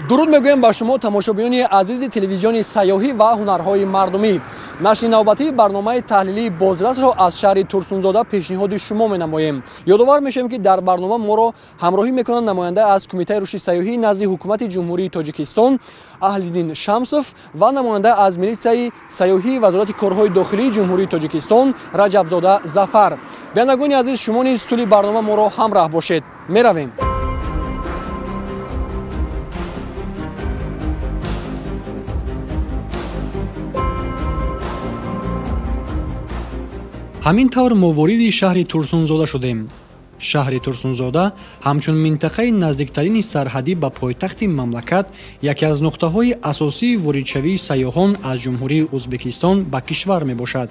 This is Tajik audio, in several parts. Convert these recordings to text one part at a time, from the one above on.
дуруд мегӯем ба шумо тамошобиёни азизи телевизиони сайёҳӣ ва ҳунарҳои мардумӣ. нашри навбатии барномаи таҳлилии бозрасро аз шаҳри Турсунзода пешниҳоди шумо менамоем. ёдовар мешавем, ки дар барнома моро ҳамроҳӣ мекунанд намоянда аз Кумитаи рушди сайёҳӣ назди ҳукумати ҷумҳурии Тоҷикистон Аҳлиддин Шамсов ва намоянда аз милисияи сайёҳӣ Вазорати корҳои дохилии ҷумҳурии Тоҷикистон Раҷабзода Зафар. Бинандагони азиз, шумо низ тӯли барнома моро ҳамроҳ бошед. меравем. ҳамин тавр мо вориди шаҳри Турсунзода шудем. шаҳри Турсунзода ҳамчун минтақаи наздиктарини сарҳадӣ ба пойтахти мамлакат яке аз нуқтаҳои асосии воридшавии сайёҳон аз ҷумҳурии Ӯзбекистон ба кишвар мебошад.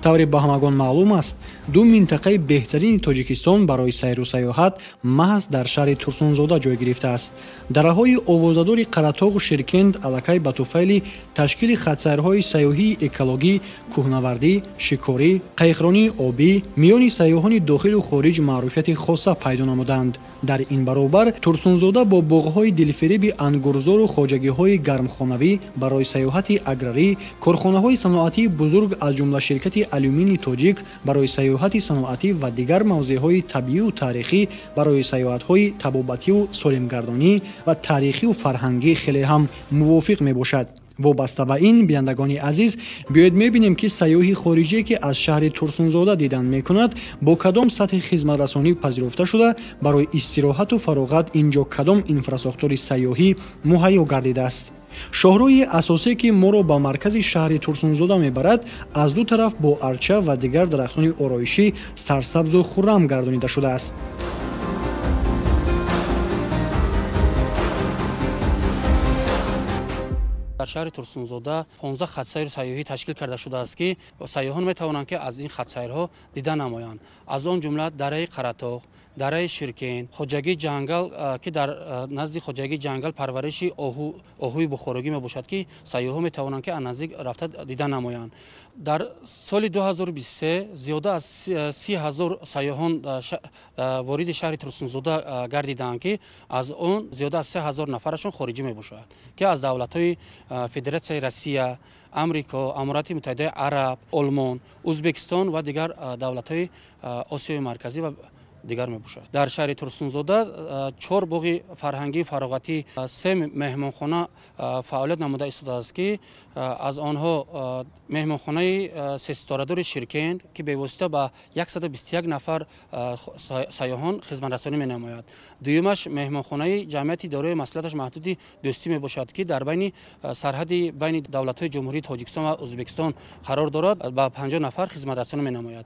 тавре ба ҳамагон маълум аст, ду минтақаи беҳтарини Тоҷикистон барои сайру сайёҳат маҳз дар шаҳри Турсунзода ҷой гирифтааст. дараҳои овозадори Қаратоғу Ширкенд аллакай ба туфайли ташкили хатсайрҳои сайёҳии экологӣ, кӯҳнавардӣ, шикорӣ, қайғронии обӣ миёни сайёҳони дохилу хориҷ маъруфияти хоса пайдо намуданд. дар ин баробар Турсунзода бо боғҳои дилфиреби ангурзору хоҷагиҳои гармхонавӣ барои сайёҳати аграрӣ, корхонаҳои саноатии бузург аз ҷумла ширкати алюминии тоҷик барои сайёҳати саноатӣ ва дигар мавзеъҳои табиию таърихӣ барои сайёҳатҳои табобатию солимгардонӣ ва таърихию фарҳангӣ хеле ҳам мувофиқ мебошад. вобаста ба ин, бинандагони азиз, биёед мебинем, ки сайёҳи хориҷие, ки аз шаҳри Турсунзода дидан мекунад, бо кадом сатҳи хизматрасонӣ пазируфта шуда, барои истироҳату фароғат инҷо кадом инфраструктури сайёҳӣ муҳайё гардидааст. шоҳроҳи асосие, ки моро ба маркази шаҳри Турсунзода мебарад, аз ду тараф бо арча ва дигар дарахтони ороишӣ сарсабзу хуррам гардонида шудааст. дар шаҳри Турсунзода 15 хатсайр сайёҳӣ ташкил карда шудааст, ки сайёҳон метавонанд, ки аз ин хатсайрҳо дида намоянд. аз он ҷумла дараи Қаратоғ, дараи Ширкен, хоҷагии ҷангал, ки дар назди хоҷагии ҷангал парвариши оҳуи бухорогӣ мебошад, ки сайёҳо метавонанд, ки аз наздик рафта дида намоянд. дар соли 2023 зиёда аз 30,000 сайёҳон вориди шаҳри Турсунзода гардиданд, ки аз он зиёда аз 3000 нафарашон хориҷӣ мебошад, ки аз давлатҳои Федератсияи Россия, Амрико, Аморати Муттаҳидаи Араб, Олмон, Ӯзбекистон ва дигар давлатҳои Осиёи марказӣ ва дигар мебошад. дар шаҳри Турсунзода 4 боғи фарҳангии фароғатӣ, 3 меҳмонхона фаъолият намуда истодааст, ки аз онҳо меҳмонхонаи сесторадори Ширкен, ки бевосита ба 121 нафар сайёҳон хизматрасонӣ менамояд. дуюмаш меҳмонхонаи ҷамъияти идораи маслиҳаташ маҳдуди дӯстӣ мебошад, ки дар байни сарҳади байни давлатҳои ҷумҳурии Тоҷикистон ва Ӯзбекистон қарор дорад, ба 50 нафар хизматрасонӣ менамояд.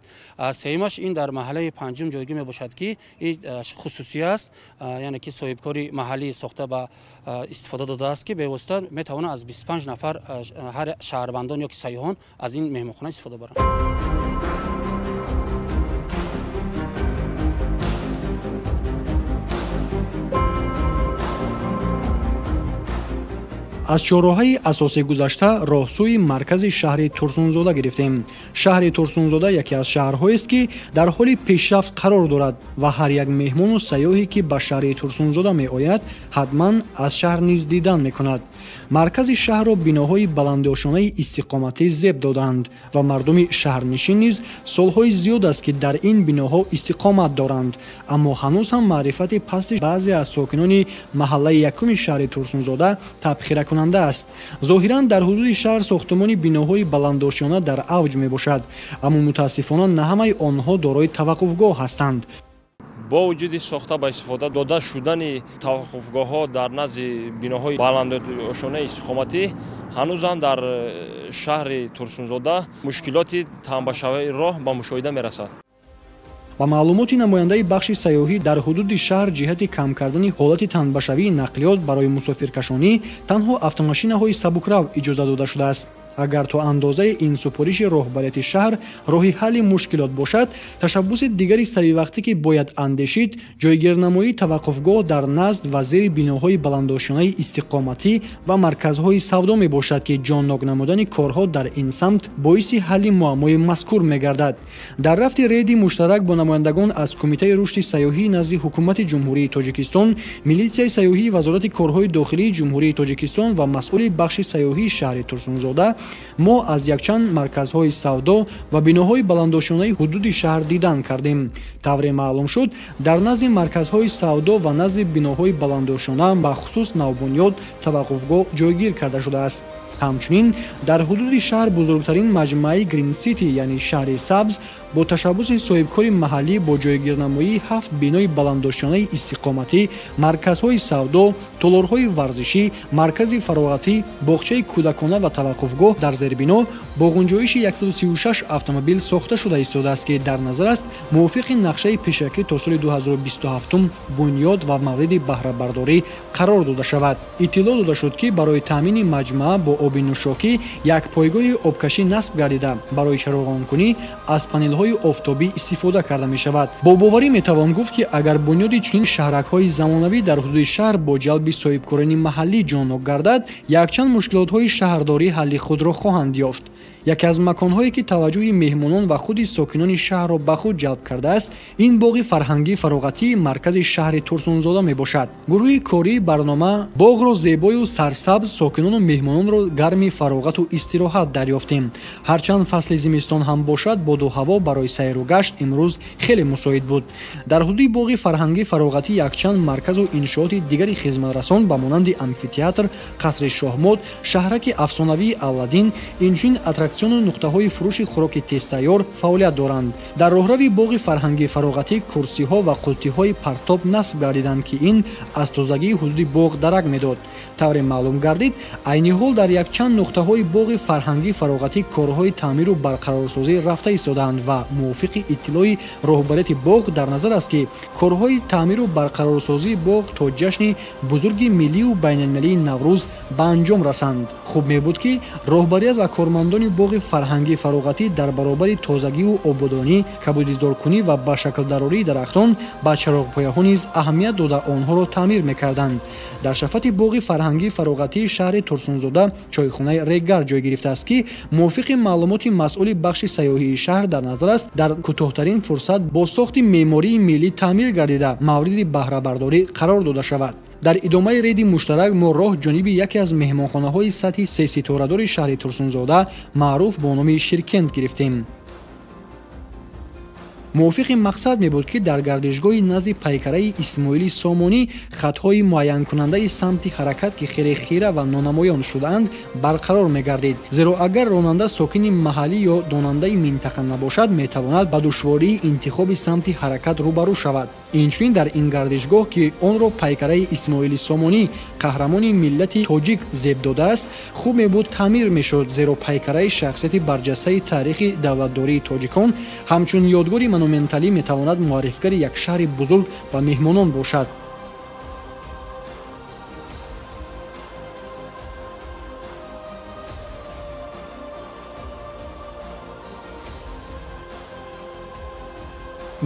сеюмаш ин дар маҳаллаи панҷум ҷойгир мебошад, ки ин хусусӣ аст, яъне ки соҳибкори маҳаллӣ сохта ба истифода додааст, ки бевосита метавонад аз 25 нафар ҳар шаҳрвандон ё ки сайёҳон аз ин меҳмонхона истифода баранд. аз чорроҳаи асосии гузашта роҳсӯи маркази шаҳри Турсунзода гирифтем. шаҳри Турсунзода яке аз шаҳрҳоест, ки дар ҳоли пешрафт қарор дорад ва ҳар як меҳмону сайёҳе, ки ба шаҳри Турсунзода меояд, ҳатман аз шаҳр низ дидан мекунад. маркази шаҳрро биноҳои баландошонаи истиқоматӣ зеб доданд ва мардуми шаҳрнишин низ солҳои зиёд аст, ки дар ин биноҳо истиқомат доранд, аммо ҳанӯз ҳам маърифати пасти баъзе аз сокинони маҳаллаи якуми шаҳри Турсунзода табхиракунанда аст. зоҳиран дар ҳудуди шаҳр сохтмони биноҳои баландошона дар авҷ мебошад, аммо мутаассифона на ҳамаи онҳо дорои таваққуфгоҳ ҳастанд. бо вуҷуди сохта ба истифода дода шудани таваққуфгоҳҳо дар назди биноҳои баландошонаи истиқоматӣ ҳанӯзам дар шаҳри Турсунзода мушкилоти тамбашавии роҳ ба мушоҳида мерасад. ба маълумоти намояндаи бахши сайёҳӣ дар ҳудуди шаҳр ҷиҳати кам кардани ҳолати танбашавии нақлиёт барои мусофиркашонӣ танҳо автомошинаҳои сабукрав иҷоза дода шудааст. агар то андозаи инсупориши роҳбарияти шаҳр роҳи ҳалли мушкилот бошад, ташаббуси дигари саривақтӣ ки бояд андешид, ҷойгирнамоии таваққуфгоҳ дар назд ва зери биноҳои баландошонаи истиқоматӣ ва марказҳои савдо мебошад ки ҷоннок намудани корҳо дар ин самт боиси ҳалли муаммои мазкур мегардад. дар рафти рейди муштарак бо намояндагон аз кумитаи рушди сайёҳӣ назди ҳукумати ҷумҳурии тоҷикистон, милитсияи сайёҳӣ, вазорати корҳои дохилии ҷумҳурии тоҷикистон ва масъули бахши сайёҳии шаҳри Турсунзода, мо аз якчанд марказҳои савдо ва биноҳои баландошонаи ҳудуди шаҳр дидан кардем. тавре маълум шуд, дар назди марказҳои савдо ва назди биноҳои баландошона бахусус навбунёд таваққуфгоҳ ҷойгир карда шудааст. ҳамчунин дар ҳудуди шаҳр бузургтарин маҷмӯаи Green City, яъне шаҳри сабз, бо ташаббуси соҳибкори маҳаллӣ бо ҷойгирнамоии 7 бинои баландошонаи истиқоматӣ, марказҳои савдо, толорҳои варзишӣ, маркази фароғатӣ, боғчаи кӯдакона ва таваққуфгоҳ дар зербино бо ғунҷоиши 136 автомобил сохта шуда истодааст ки дар назар аст мувофиқи нақшаи пешакӣ то соли 2027 бунёд ва мавриди баҳрабардорӣ қарор дода шавад. иттилоъ дода шуд ки барои таъмини маҷмӯа бо оби нӯшокӣ як пойгоҳи обкашӣ насб гардида барои чароғонкунӣ аз панелҳои офтобӣ истифода карда мешавад. бо боварӣ метавон гуфт ки агар бунёди чунин шаҳракҳои замонавӣ дар ҳудуди шаҳр бо ҷалби соҳибкорини маҳаллӣ ҷоннок гардад, якчанд мушкилотҳои шаҳрдорӣ ҳалли худро хоҳанд ёфт. яке аз маконҳое ки таваҷҷӯҳи меҳмонон ва худи сокинони шаҳрро ба худ ҷалб кардааст, ин боғи фарҳангии фароғатии маркази шаҳри Турсунзода мебошад. гурӯҳи кории барнома боғро зебою сарсабз, сокинону меҳмононро гарми фароғату истироҳат дарёфтем. ҳарчанд фасли зимистон ҳам бошад, боду ҳаво барои сайру гашт имрӯз хеле мусоид буд. дар ҳудуди боғи фарҳангии фароғатӣ якчанд марказу иншооти дигари хизматрасон ба монанди амфитеатр, қасри шоҳмод, шаҳраки афсонавии Алладин, инчунин аттраксиону нуқтаҳои фурӯши хӯроки тезтайёр фаъолият доранд. дар роҳрави боғи фарҳангии фароғатӣ курсиҳо ва қуттиҳои партоб насб гардиданд ки ин аз тозагии ҳудуди боғ дарак медод. тавре маълум гардид, айни ҳол дар якчанд нуқтаҳои боғи фарҳангии фароғатӣ корҳои таъмиру барқарорсозӣ рафта истодаанд ва мувофиқи иттилои роҳбарияти боғ дар назар аст ки корҳои таъмиру барқарорсозии боғ то ҷашни бузурги миллию байналмилалии Наврӯз ба анҷом расанд. хуб мебуд ки роҳбарият ва кормандони боғи фарҳангии фароғатӣ дар баробари тозагию ободонӣ, кабудиздоркунӣ ва ба шаклдарории дарахтон ба чароғпояҳо низ аҳамият дода онҳоро таъмир мекарданд. дар шафати боғи фарҳангии фароғатии шаҳри Турсунзода чойхонаи Реггар ҷой гирифтааст ки мувофиқи маълумоти масъули бахши сайёҳии шаҳр дар назар аст, дар кӯтоҳтарин фурсат бо сохти меъмории миллӣ таъмир гардида мавриди баҳрабардорӣ қарор дода шавад. дар идомаи рейди муштарак мо роҳ ҷониби яке аз меҳмонхонаҳои сатҳи сеситорадори шаҳри Турсунзода маъруф бо номи Ширкент гирифтем. мувофиқи мақсад мебуд ки дар гардишгоҳи назди пайкараи Исмоили Сомонӣ хатҳои муайянкунандаи самти ҳаракат ки хеле хира ва нонамоён шудаанд барқарор мегардид. зеро агар ронанда сокини маҳаллӣ ё донандаи минтақа набошад, метавонад ба душвории интихоби самти ҳаракат рӯбарӯ шавад. инчунин дар ин гардишгоҳ ки онро пайкараи Исмоили Сомонӣ қаҳрамони миллати тоҷик зеб додааст, хуб мебуд таъмир мешуд, зеро пайкараи шахсияти барҷастаи таърихи давлатдории тоҷикон ҳамчун ёдгори монументалӣ метавонад муаррифгари як шаҳри бузург ба меҳмонон бошад.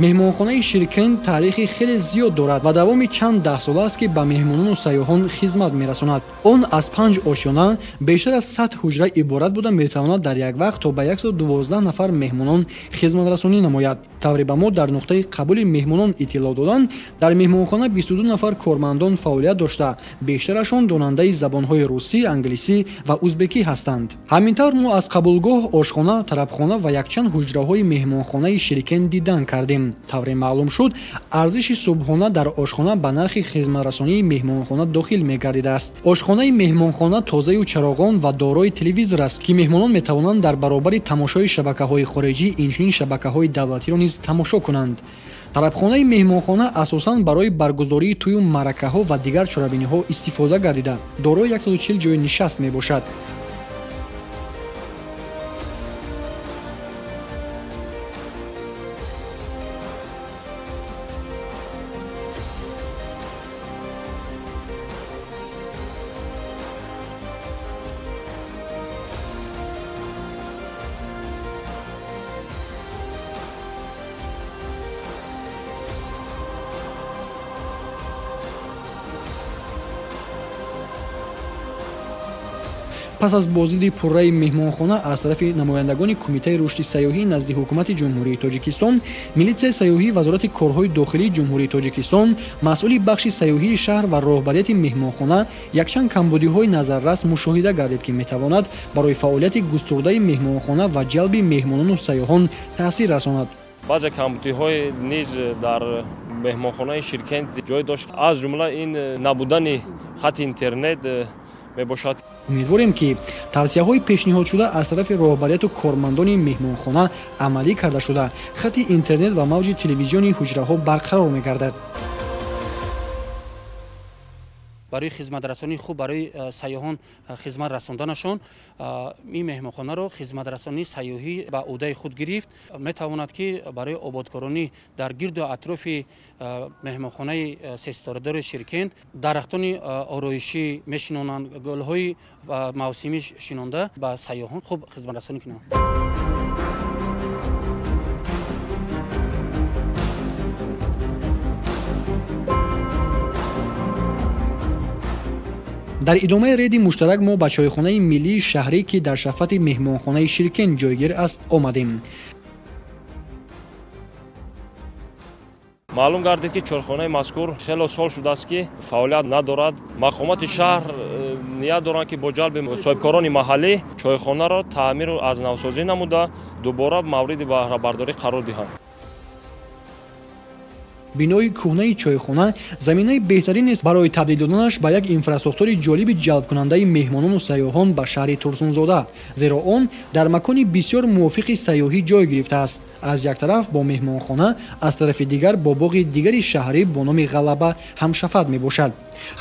меҳмонхонаи Ширкент таърихи хеле зиёд дорад ва давоми чанд даҳсола аст ки ба меҳмонону сайёҳон хизмат мерасонад. он аз 5 ошёна, бештар аз 100 ҳуҷра иборат буда метавонад дар як вақт то ба 112 нафар меҳмонон хизматрасонӣ намояд. тавре ба мо дар нуқтаи қабули меҳмонон иттилоъ доданд, дар меҳмонхона 22 нафар кормандон фаъолият дошта, бештарашон донандаи забонҳои русӣ, англисӣ ва узбекӣ ҳастанд. ҳамин тавр мо аз қабулгоҳ, ошхона, тарабхона ва якчанд ҳуҷраҳои меҳмонхонаи Ширкент дидан кардем. тавре маълум шуд, арзиши субҳона дар ошхона ба нархи хизматрасонии меҳмонхона дохил мегардидааст. ошхонаи меҳмонхона тозаю чароғон ва дорои телевизор аст ки меҳмонон метавонанд дар баробари тамошои шабакаҳои хориҷӣ, инчунин шабакаҳои давлатиро низ тамошо кунанд. тарабхонаи меҳмонхона асосан барои баргузории тӯю маъракаҳо ва дигар чорабиниҳо истифода гардида, дорои 140 ҷойи нишаст мебошад. پس از بازدید پررأی مهمانخانه از طرف نمایندگان کمیته رشد سیاحی نزد حکومت جمهوری تاجیکستان، میلیسیای سیاحی وزارت کارهای داخلی جمهوری تاجیکستان، مسئول بخش سیاحی شهر و راهبریت مهمانخانه якчанд камбудиҳои назаррас мушоҳида гардид, ки метавонад барои фаъолияти густурдаи меҳмонхона ва ҷалби меҳмонону сайёҳон таъсир расонад. баъзе камбудиҳои низ дар меҳмонхонаи Ширкент ҷой дошт. аз ҷумла ин набудани хати интернет мебошад. умедворем, ки тавсияҳои пешниҳодшуда аз тарафи роҳбарияту кормандони меҳмонхона амалӣ карда шуда, хати интернет ва мавҷи телевизиони ҳуҷраҳо барқарор мегардад. برای خدمت رسانی خوب برای سیاحان خدمت رساندنشان این مهمانخانه خدمت رسانی سیاحی به عهده خود گرفت. میتواند که برای آبادکارانی در گرد و اطراف مهمانخانه سه ستاره‌دار شیرکند درختان آرایشی میشنونند، گل‌های موسمی شینانده به سیاحان خوب خدمت رسانی کنند. در ادامه ریدی مشترک ما به چایخانه ملی شهری که در شفت مهمانخانه شیرکند جایگیر است آمدیم. معلوم گردید که چایخانه مذکور خیلی سال شده است که فعالیت ندارد. مقامات شهر نیت دارند که با جلب صاحبکاران محلی چایخانه را تعمیر و از نوسازی نموده دوباره مورد بهره برداری قرار دهند. бинои кӯҳнаи чойхона заминаи беҳтарине барои табдил доданаш ба як инфраструктури ҷолиби ҷалбкунандаи меҳмонону сайёҳон ба шаҳри Турсунзода, зеро он дар макони бисёр мувофиқи сайёҳӣ ҷой гирифтааст. аз як тараф бо меҳмонхона, аз тарафи дигар бо боғи дигари шаҳрӣ бо номи Ғалаба ҳамшафат мебошад.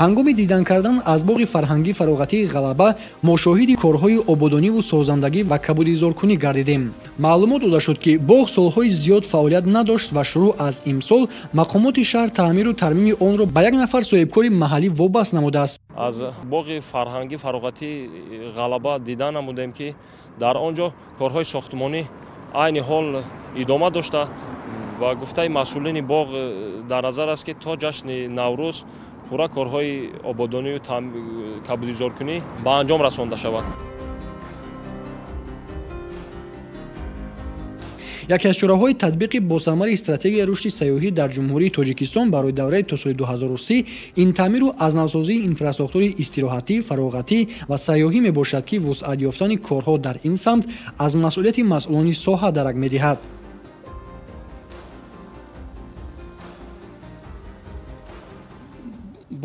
ҳангоми дидан кардан аз боғи фарҳангӣ фароғатии Ғалаба мо шоҳиди корҳои ободониву созандагӣ ва кабудизоркунӣ гардидем. маълумот дода шуд, ки боғ солҳои зиёд фаъолият надошт ва шурӯъ аз имсол мақомоти шаҳр таъмиру тармими онро ба як нафар соҳибкори маҳаллӣ вобаст намудааст. аз боғи фарҳангӣ фароғатии Ғалаба дидан намудем, ки дар он ҷо корҳои сохтмонӣ айни ҳол идома дошта ва гуфтаи масъулини боғ дар назар аст, ки то ҷашни Наврӯз пурра корҳои ободонию кабудизоркунӣ ба анҷом расонда шавад. яке аз чораҳои татбиқи босамари стратегияи рушди сайёҳӣ дар ҷумҳурии Тоҷикистон барои давраи то соли 2030 ин таъмиру азнавсозии инфраструктури истироҳатӣ, фароғатӣ ва сайёҳӣ мебошад, ки вусъат ёфтани корҳо дар ин самт аз масъулияти масъулони соҳа дарак медиҳад.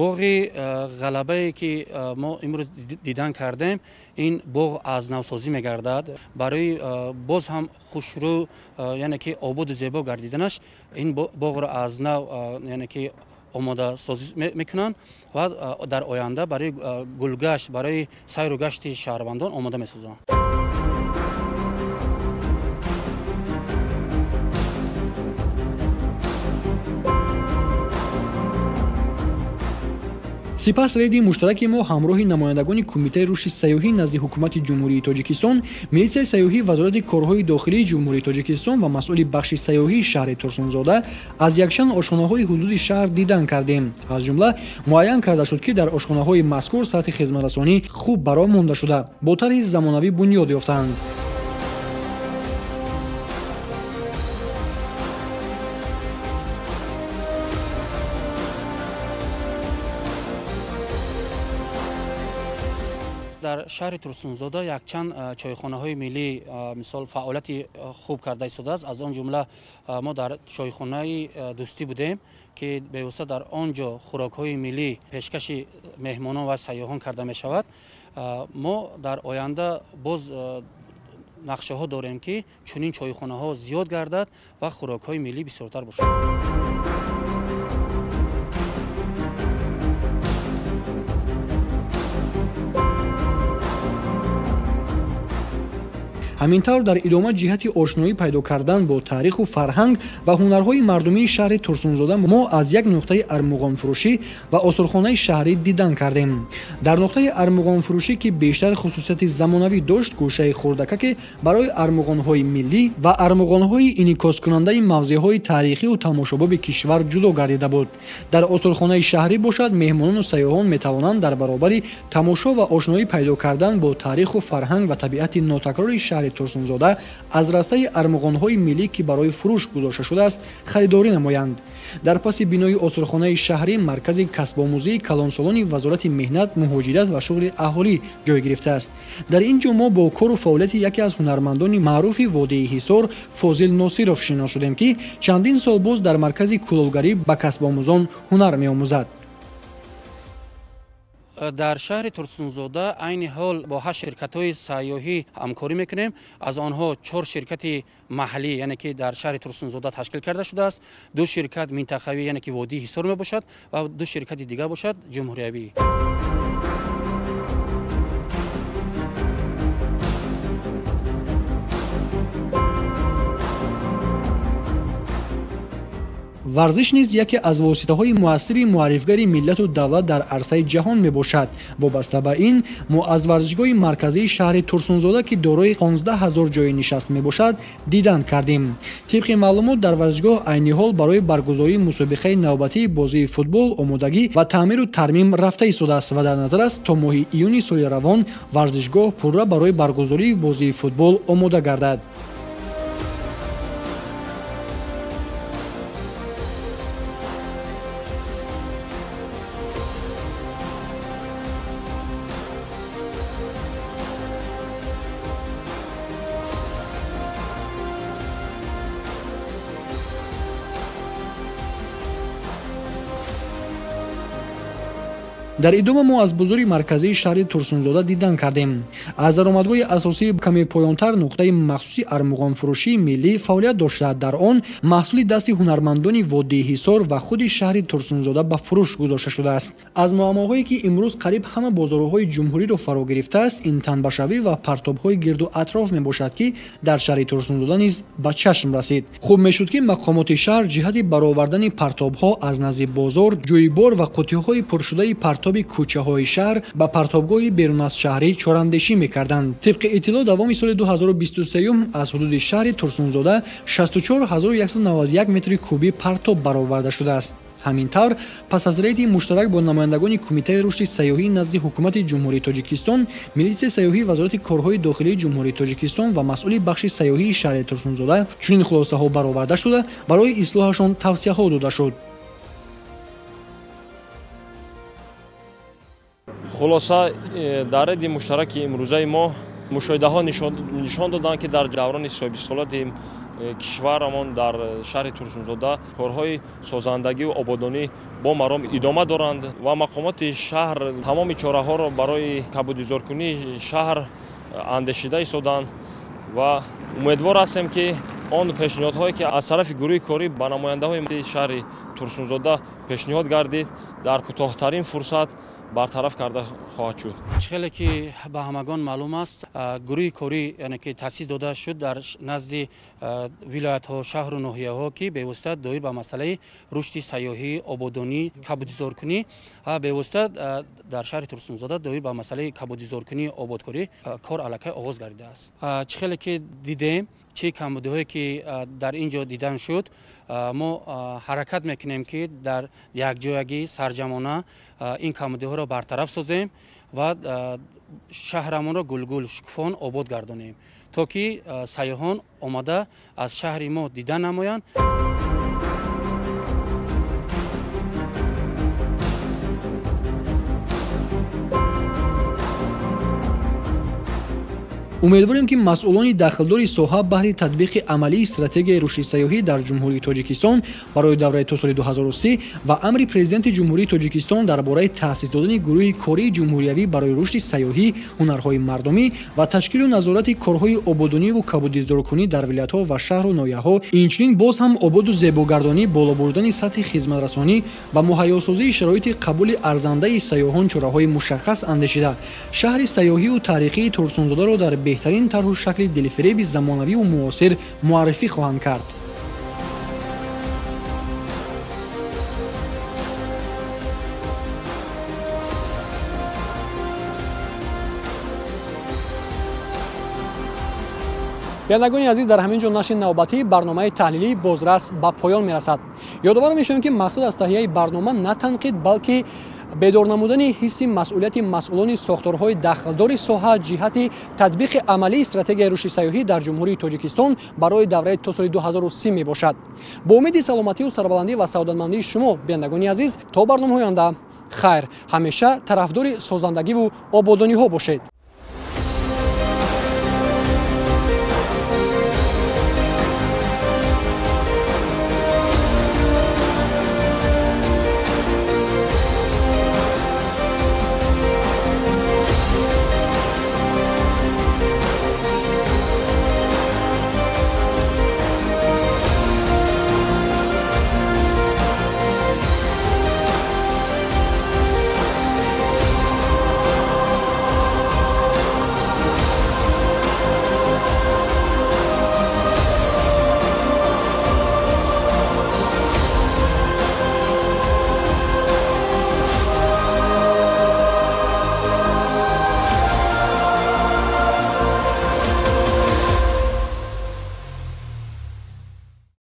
боғи ғалабае ки мо имрӯз дидан кардем, ин боғ аз навсозӣ мегардад. барои боз ҳам хушрӯ, яъне ки ободу зебо гардиданаш ин боғро аз нав яъне ки омодасозӣ мекунанд ва дар оянда барои гулгашт, барои сайру гашти шаҳрвандон омода месозанд. сипас рейди муштараки мо ҳамроҳи намояндагони кумитаи рушди сайёҳӣ назди ҳукумати ҷумҳурии Тоҷикистон, милисияи сайёҳӣ, вазорати корҳои дохилии ҷумҳурии Тоҷикистон ва масъули бахши сайёҳии шаҳри Турсунзода аз якчанд ошхонаҳои ҳудуди шаҳр дидан кардем. аз ҷумла муайян карда шуд, ки дар ошхонаҳои мазкур сатҳи хизматрасонӣ хуб баро монда шуда бо тарҳи замонавӣ бунёд ёфтаанд. дар шаҳри Турсунзода якчанд чойхонаҳои миллӣ мисол фаъолияти хуб карда истодааст. аз он ҷумла мо дар чойхонаи дӯстӣ будем, ки бевосита дар он ҷо хӯрокҳои миллӣ пешкаши меҳмонон ва сайёҳон карда мешавад. мо дар оянда боз нақшаҳо дорем, ки чунин чойхонаҳо зиёд гардад ва хӯрокҳои миллӣ бисёртар бошад. ҳамин тавр дар идома ҷиҳати ошноӣ пайдо кардан бо таъриху фарҳанг ва ҳунарҳои мардумии шаҳри Турсунзода мо аз як нуқтаи армуғонфурӯшӣ ва осурхонаи шаҳрӣ дидан кардем. дар нуқтаи армуғонфурӯшӣ ки бештар хусусияти замонавӣ дошт, гӯшаи хурдакаке барои армуғонҳои миллӣ ва армуғонҳои инъикоскунандаи мавзеъҳои таърихию тамошобоби кишвар ҷудо гардида буд. дар осурхонаи шаҳрӣ бошад, меҳмонону сайёҳон метавонанд дар баробари тамошо ва ошноӣ пайдо кардан бо таъриху фарҳанг ва табиати нотакрори шаҳри Турсунзода аз растаи армуғонҳои миллӣ ки барои фурӯш гузошта шудааст харидорӣ намоянд. дар паси бинои осурхонаи шаҳрӣ маркази касбомӯзии калонсолони вазорати меҳнат, муҳоҷират ва шуғли аҳолӣ ҷой гирифтааст. дар ин ҷо мо бо кору фаъолияти яке аз ҳунармандони маъруфи водии ҳисор Фозил Носиров шинос шудем, ки чандин сол боз дар маркази кулолгарӣ ба касбомӯзон ҳунар меомӯзад. дар шаҳри Турсунзода айни ҳол бо 8 ширкатҳои сайёҳӣ ҳамкорӣ мекунем. аз онҳо 4 ширкати маҳаллӣ, яъне ки дар шаҳри Турсунзода ташкил карда шудааст, 2 ширкат минтақавӣ, яъне ки водии ҳисор мебошад ва 2 ширкати дигар бошад ҷумҳуриявӣ. варзиш низ яке аз воситаҳои муассири муаррифгари миллату давлат дар арсаи ҷаҳон мебошад. вобаста ба ин, мо аз варзишгоҳи марказии шаҳри Турсунзода, ки дорои 15 000 ҷои нишаст мебошад, дидан кардем. тибқи маълумот, дар варзишгоҳ айни ҳол барои баргузории мусобиқаи навбатии бозии футбол омодагӣ ва таъмиру тармим рафта истодааст ва дар назар аст то моҳи июни соли равон варзишгоҳ пурра барои баргузории бозии футбол омода гардад. дар идома мо аз бозори марказии шаҳри Турсунзода дидан кардем. аз даромадгоҳи асосии каме поёнтар нуқтаи махсуси армуғонфурӯшии миллӣ фаъолият дошта. дар он маҳсули дасти ҳунармандони водии ҳисор ва худи шаҳри Турсунзода ба фурӯш гузошта шудааст. аз муаммоҳое ки имрӯз қариб ҳама бозорҳои ҷумҳуриро фаро гирифтааст, ин танбашавӣ ва партобҳои гирду атроф мебошад, ки дар шаҳри Турсунзода низ ба чашм расид. хуб мешуд, ки мақомоти шаҳр ҷиҳати баровардани партобҳо аз назди бозор, ҷӯйбор ва қуттиҳои пуршудаи партоби кӯчаҳои шаҳр ба партобгоҳи берун аз шаҳрӣ чорандешӣ мекарданд. тибқи иттилоъ давоми соли 2023 аз ҳудуди шаҳри Турсунзода 64191 метри кубӣ партоб бароварда шудааст. ҳамин тавр, пас аз рейди муштарак бо намояндагони кумитаи рушди сайёҳӣ назди ҳукумати ҷумҳурии Тоҷикистон, милитсияи сайёҳӣ, вазорати корҳои дохилии ҷумҳурии Тоҷикистон ва масъули бахши сайёҳии шаҳри Турсунзода чунин хулосаҳо бароварда шуда, барои ислоҳашон тавсияҳо дода шуд. хулоса, дар рейди муштараки имрӯзаи мо мушоҳидаҳо нишон доданд, ки дар даврони соҳибистиқлолияти кишварамон дар шаҳри Турсунзода корҳои созандагиву ободонӣ бо маром идома доранд ва мақомоти шаҳр тамоми чораҳоро барои кабудизоркунии шаҳр андешида истоданд ва умедвор ҳастем, ки он пешниҳодҳое, ки аз тарафи гурӯҳи корӣ ба намояндаҳои шаҳри Турсунзода пешниҳод гардид, дар кӯтоҳтарин фурсат бартараф карда хоҳад шуд. хеле ки ба ҳамагон маълум аст, гурӯҳи корӣ, яъне ки таъсис дода шуд дар назди вилоятҳо, шаҳру ноҳияҳо, ки бевосита доир ба масъалаи рушди сайёҳӣ, ободонӣ, кабудизоркунӣ, бевосита дар шаҳри Турсунзода доир ба масъалаи кабудизоркунӣ, ободкорӣ кор аллакай оғоз гардидааст. чӣ хеле ки дидем, чӣ камбудиҳое ки дар ин ҷо дидан шуд, мо ҳаракат мекунем, ки дар якҷоягӣ сарҷамона ин камбудиҳоро бартараф созем ва шаҳрамонро гулгул, шукуфон обод гардонем, то ки сайёҳон омада аз шаҳри мо дидан намоянд. умедворем, ки масъулони дахлдори соҳа баҳри татбиқи амалии стратегияи рушди сайёҳӣ дар ҷумҳурии Тоҷикистон барои давраи то соли 2030 ва амри президенти ҷумҳурии Тоҷикистон дар бораи таъсис додани гурӯҳи кории ҷумҳуриявӣ барои рушди сайёҳӣ, ҳунарҳои мардумӣ ва ташкилу назорати корҳои ободониву кабудизоркунӣ дар вилоятҳо ва шаҳру ноҳияҳо, инчунин боз ҳам ободу зебогардонӣ, боло бурдани сатҳи хизматрасонӣ ва муҳайёсозии шароити қабули арзандаи сайёҳон чораҳои мушаххас андешида, шаҳри сайёҳию таърихии Турсунзодаро дар беҳтарин тарҳу шакли дилфиреби замонавию муосир муаррифӣ хоҳанд кард. бинандагони азиз, дар ҳамин ҷо нашри навбатии барномаи таҳлилӣ Бозрас ба поён мерасад. Ёдовар мешавем ки мақсад аз таҳияи барнома на танқид, балки бедор намудани ҳисси масъулияти масъулони сохторҳои дахлдори соҳа ҷиҳати татбиқи амалии стратегияи рушди сайёҳӣ дар ҷумҳурии Тоҷикистон барои давраи то соли 2030 мебошад. Бо умеди саломатию сарбаландӣ ва саодатмандии шумо бинандагони азиз, то барномаҳои оянда хайр, ҳамеша тарафдори созандагиву ободониҳо бошед.